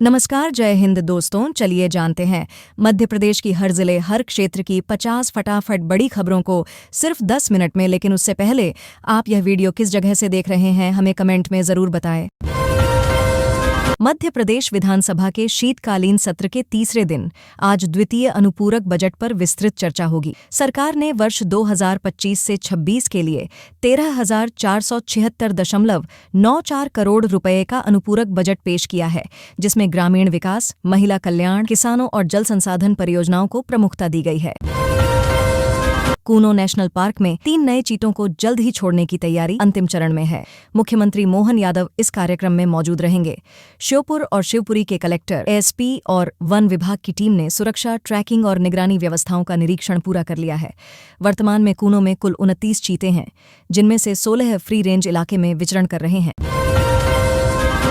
नमस्कार, जय हिंद दोस्तों। चलिए जानते हैं मध्य प्रदेश की हर जिले हर क्षेत्र की 50 फटाफट बड़ी खबरों को सिर्फ 10 मिनट में। लेकिन उससे पहले आप यह वीडियो किस जगह से देख रहे हैं हमें कमेंट में जरूर बताएं। मध्य प्रदेश विधानसभा के शीतकालीन सत्र के तीसरे दिन आज द्वितीय अनुपूरक बजट पर विस्तृत चर्चा होगी। सरकार ने वर्ष 2025 से 26 के लिए 13,476.94 करोड़ रुपए का अनुपूरक बजट पेश किया है, जिसमें ग्रामीण विकास, महिला कल्याण, किसानों और जल संसाधन परियोजनाओं को प्रमुखता दी गई है। कूनो नेशनल पार्क में 3 नए चीतों को जल्द ही छोड़ने की तैयारी अंतिम चरण में है। मुख्यमंत्री मोहन यादव इस कार्यक्रम में मौजूद रहेंगे। श्योपुर और शिवपुरी के कलेक्टर, एसपी और वन विभाग की टीम ने सुरक्षा, ट्रैकिंग और निगरानी व्यवस्थाओं का निरीक्षण पूरा कर लिया है। वर्तमान में कूनो में कुल 29 चीते हैं, जिनमें से 16 फ्री रेंज इलाके में विचरण कर रहे हैं।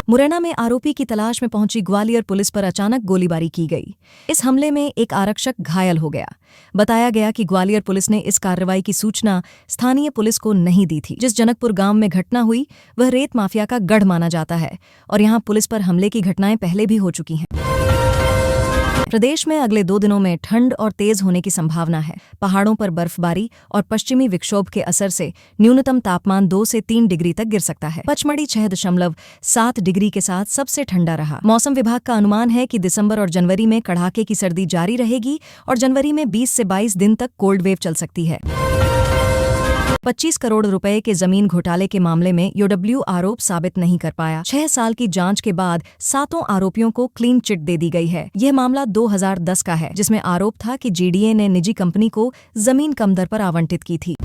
मुरैना में आरोपी की तलाश में पहुंची ग्वालियर पुलिस पर अचानक गोलीबारी की गई। इस हमले में एक आरक्षक घायल हो गया। बताया गया कि ग्वालियर पुलिस ने इस कार्रवाई की सूचना स्थानीय पुलिस को नहीं दी थी। जिस जनकपुर गांव में घटना हुई वह रेत माफिया का गढ़ माना जाता है और यहां पुलिस पर हमले की घटनाएं पहले भी हो चुकी हैं। प्रदेश में अगले 2 दिनों में ठंड और तेज होने की संभावना है। पहाड़ों पर बर्फबारी और पश्चिमी विक्षोभ के असर से न्यूनतम तापमान 2 से 3 डिग्री तक गिर सकता है। पचमढ़ी 6.7 डिग्री के साथ सबसे ठंडा रहा। मौसम विभाग का अनुमान है कि दिसंबर और जनवरी में कड़ाके की सर्दी जारी रहेगी और जनवरी में 20 से 22 दिन तक कोल्ड वेव चल सकती है। 25 करोड़ रुपए के जमीन घोटाले के मामले में यूडब्ल्यू आरोप साबित नहीं कर पाया। 6 साल की जांच के बाद 7 आरोपियों को क्लीन चिट दे दी गई है। यह मामला 2010 का है, जिसमें आरोप था कि जीडीए ने निजी कंपनी को जमीन कम दर पर आवंटित की थी।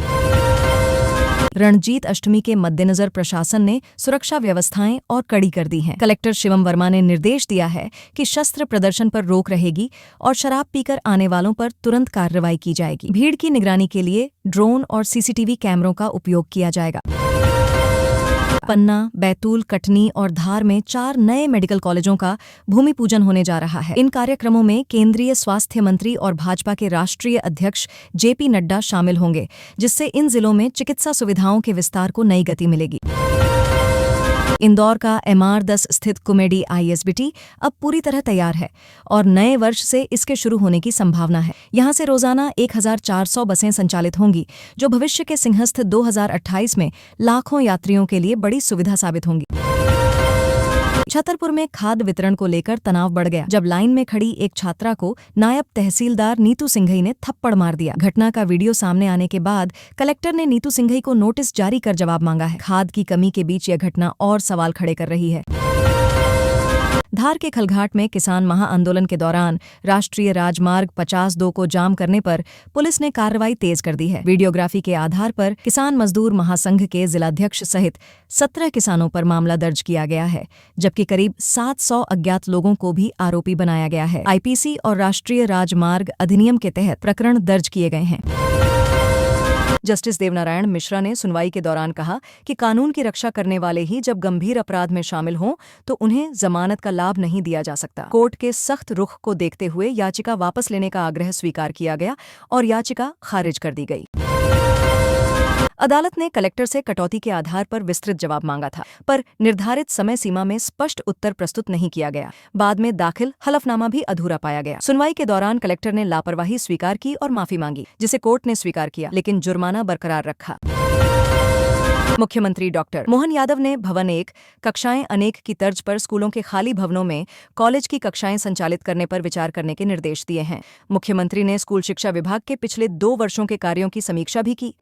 रणजीत अष्टमी के मद्देनजर प्रशासन ने सुरक्षा व्यवस्थाएं और कड़ी कर दी हैं। कलेक्टर शिवम वर्मा ने निर्देश दिया है कि शस्त्र प्रदर्शन पर रोक रहेगी और शराब पीकर आने वालों पर तुरंत कार्रवाई की जाएगी। भीड़ की निगरानी के लिए ड्रोन और सीसीटीवी कैमरों का उपयोग किया जाएगा। पन्ना, बैतूल, कटनी और धार में 4 नए मेडिकल कॉलेजों का भूमि पूजन होने जा रहा है। इन कार्यक्रमों में केंद्रीय स्वास्थ्य मंत्री और भाजपा के राष्ट्रीय अध्यक्ष जेपी नड्डा शामिल होंगे, जिससे इन जिलों में चिकित्सा सुविधाओं के विस्तार को नई गति मिलेगी। इंदौर का MR10 स्थित कुमेडी ISBT अब पूरी तरह तैयार है और नए वर्ष से इसके शुरू होने की संभावना है। यहां से रोजाना 1400 बसें संचालित होंगी, जो भविष्य के सिंहस्थ 2028 में लाखों यात्रियों के लिए बड़ी सुविधा साबित होंगी। छतरपुर में खाद्य वितरण को लेकर तनाव बढ़ गया, जब लाइन में खड़ी एक छात्रा को नायब तहसीलदार नीतू सिंघई ने थप्पड़ मार दिया। घटना का वीडियो सामने आने के बाद कलेक्टर ने नीतू सिंघई को नोटिस जारी कर जवाब मांगा है। खाद की कमी के बीच यह घटना और सवाल खड़े कर रही है। धार के खलघाट में किसान महाआंदोलन के दौरान राष्ट्रीय राजमार्ग 52 को जाम करने पर पुलिस ने कार्रवाई तेज कर दी है। वीडियोग्राफी के आधार पर किसान मजदूर महासंघ के जिलाध्यक्ष सहित 17 किसानों पर मामला दर्ज किया गया है, जबकि करीब 700 अज्ञात लोगों को भी आरोपी बनाया गया है। IPC और राष्ट्रीय राजमार्ग अधिनियम के तहत प्रकरण दर्ज किए गए हैं। जस्टिस देवनारायण मिश्रा ने सुनवाई के दौरान कहा कि कानून की रक्षा करने वाले ही जब गंभीर अपराध में शामिल हों तो उन्हें जमानत का लाभ नहीं दिया जा सकता। कोर्ट के सख्त रुख को देखते हुए याचिका वापस लेने का आग्रह स्वीकार किया गया और याचिका खारिज कर दी गई। अदालत ने कलेक्टर से कटौती के आधार पर विस्तृत जवाब मांगा था, पर निर्धारित समय सीमा में स्पष्ट उत्तर प्रस्तुत नहीं किया गया। बाद में दाखिल हलफनामा भी अधूरा पाया गया। सुनवाई के दौरान कलेक्टर ने लापरवाही स्वीकार की और माफी मांगी, जिसे कोर्ट ने स्वीकार किया, लेकिन जुर्माना बरकरार रखा। मुख्यमंत्री डॉक्टर मोहन यादव ने भवन 1 कक्षाएं अनेक की तर्ज पर स्कूलों के खाली भवनों में कॉलेज की कक्षाएं संचालित करने पर विचार करने के निर्देश दिए हैं। मुख्यमंत्री ने स्कूल शिक्षा विभाग के पिछले 2 वर्षों के कार्यों की समीक्षा भी की।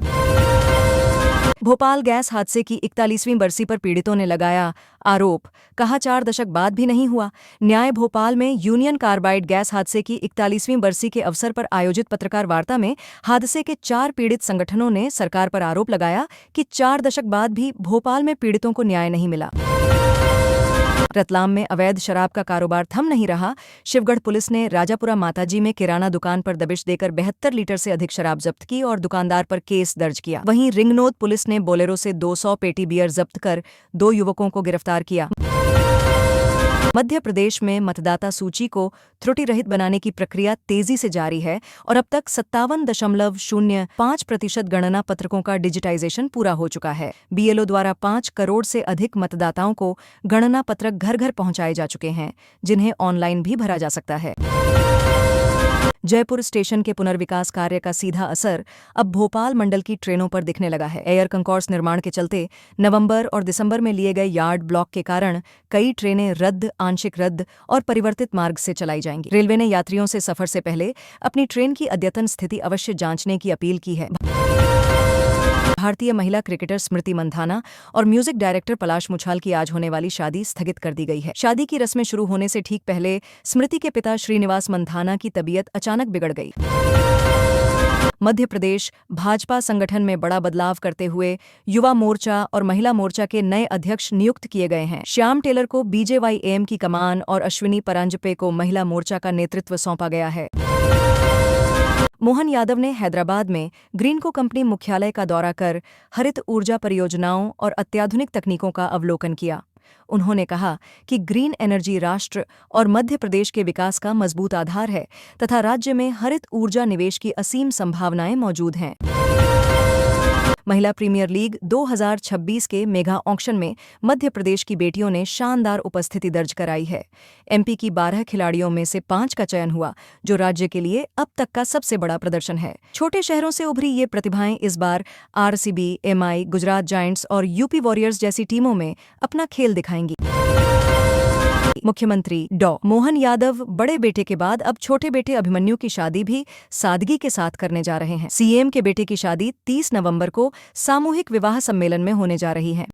भोपाल गैस हादसे की 41वीं बरसी पर पीड़ितों ने लगाया आरोप, कहा 4 दशक बाद भी नहीं हुआ न्याय। भोपाल में यूनियन कार्बाइड गैस हादसे की 41वीं बरसी के अवसर पर आयोजित पत्रकार वार्ता में हादसे के 4 पीड़ित संगठनों ने सरकार पर आरोप लगाया कि 4 दशक बाद भी भोपाल में पीड़ितों को न्याय नहीं मिला। रतलाम में अवैध शराब का कारोबार थम नहीं रहा। शिवगढ़ पुलिस ने राजापुरा माताजी में किराना दुकान पर दबिश देकर 72 लीटर से अधिक शराब जब्त की और दुकानदार पर केस दर्ज किया। वहीं रिंगनोद पुलिस ने बोलेरो से 200 पेटी बियर जब्त कर 2 युवकों को गिरफ्तार किया। मध्य प्रदेश में मतदाता सूची को त्रुटि रहित बनाने की प्रक्रिया तेजी से जारी है और अब तक 57.05% गणना पत्रकों का डिजिटाइजेशन पूरा हो चुका है। बीएलओ द्वारा 5 करोड़ से अधिक मतदाताओं को गणना पत्रक घर घर पहुंचाए जा चुके हैं, जिन्हें ऑनलाइन भी भरा जा सकता है। जयपुर स्टेशन के पुनर्विकास कार्य का सीधा असर अब भोपाल मंडल की ट्रेनों पर दिखने लगा है। एयर कंकोर्स निर्माण के चलते नवंबर और दिसंबर में लिए गए यार्ड ब्लॉक के कारण कई ट्रेनें रद्द, आंशिक रद्द और परिवर्तित मार्ग से चलाई जाएंगी। रेलवे ने यात्रियों से सफर से पहले अपनी ट्रेन की अद्यतन स्थिति अवश्य जांचने की अपील की है। भारतीय महिला क्रिकेटर स्मृति मंधाना और म्यूजिक डायरेक्टर पलाश मुछाल की आज होने वाली शादी स्थगित कर दी गई है। शादी की रस्में शुरू होने से ठीक पहले स्मृति के पिता श्रीनिवास मंधाना की तबीयत अचानक बिगड़ गई। मध्य प्रदेश भाजपा संगठन में बड़ा बदलाव करते हुए युवा मोर्चा और महिला मोर्चा के नए अध्यक्ष नियुक्त किए गए हैं। श्याम टेलर को बीजेवाईएम की कमान और अश्विनी परांजपे को महिला मोर्चा का नेतृत्व सौंपा गया है। मोहन यादव ने हैदराबाद में ग्रीनको कंपनी मुख्यालय का दौरा कर हरित ऊर्जा परियोजनाओं और अत्याधुनिक तकनीकों का अवलोकन किया। उन्होंने कहा कि ग्रीन एनर्जी राष्ट्र और मध्य प्रदेश के विकास का मजबूत आधार है तथा राज्य में हरित ऊर्जा निवेश की असीम संभावनाएं मौजूद हैं। महिला प्रीमियर लीग 2026 के मेगा ऑक्शन में मध्य प्रदेश की बेटियों ने शानदार उपस्थिति दर्ज कराई है। एमपी की 12 खिलाड़ियों में से 5 का चयन हुआ, जो राज्य के लिए अब तक का सबसे बड़ा प्रदर्शन है। छोटे शहरों से उभरी ये प्रतिभाएं इस बार आरसीबी, एमआई, गुजरात जायंट्स और यूपी वॉरियर्स जैसी टीमों में अपना खेल दिखाएंगी। मुख्यमंत्री डॉ. मोहन यादव बड़े बेटे के बाद अब छोटे बेटे अभिमन्यु की शादी भी सादगी के साथ करने जा रहे हैं। सीएम के बेटे की शादी 30 नवंबर को सामूहिक विवाह सम्मेलन में होने जा रही है।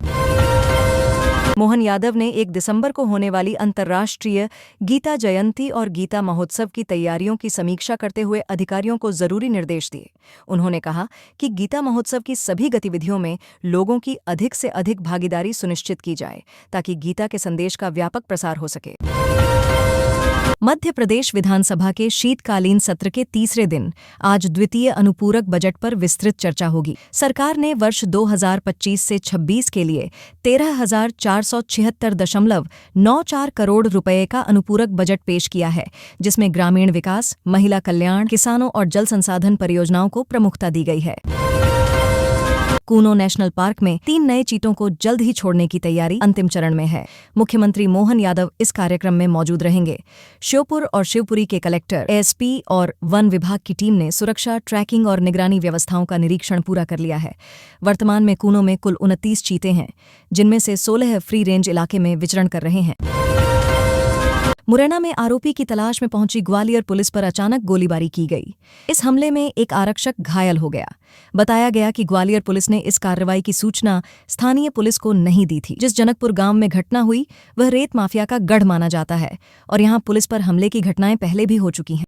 मोहन यादव ने 1 दिसंबर को होने वाली अंतर्राष्ट्रीय गीता जयंती और गीता महोत्सव की तैयारियों की समीक्षा करते हुए अधिकारियों को जरूरी निर्देश दिए। उन्होंने कहा कि गीता महोत्सव की सभी गतिविधियों में लोगों की अधिक से अधिक भागीदारी सुनिश्चित की जाए, ताकि गीता के संदेश का व्यापक प्रसार हो सके। मध्य प्रदेश विधानसभा के शीतकालीन सत्र के तीसरे दिन आज द्वितीय अनुपूरक बजट पर विस्तृत चर्चा होगी। सरकार ने वर्ष 2025 से 26 के लिए 13,476.94 करोड़ रुपए का अनुपूरक बजट पेश किया है, जिसमें ग्रामीण विकास, महिला कल्याण, किसानों और जल संसाधन परियोजनाओं को प्रमुखता दी गई है। कूनो नेशनल पार्क में 3 नए चीतों को जल्द ही छोड़ने की तैयारी अंतिम चरण में है। मुख्यमंत्री मोहन यादव इस कार्यक्रम में मौजूद रहेंगे। श्योपुर और शिवपुरी के कलेक्टर, एसपी और वन विभाग की टीम ने सुरक्षा, ट्रैकिंग और निगरानी व्यवस्थाओं का निरीक्षण पूरा कर लिया है। वर्तमान में कूनो में कुल 29 चीते हैं, जिनमें से 16 फ्री रेंज इलाके में विचरण कर रहे हैं। मुरैना में आरोपी की तलाश में पहुंची ग्वालियर पुलिस पर अचानक गोलीबारी की गई। इस हमले में एक आरक्षक घायल हो गया। बताया गया कि ग्वालियर पुलिस ने इस कार्रवाई की सूचना स्थानीय पुलिस को नहीं दी थी। जिस जनकपुर गांव में घटना हुई वह रेत माफिया का गढ़ माना जाता है और यहां पुलिस पर हमले की घटनाएं पहले भी हो चुकी हैं।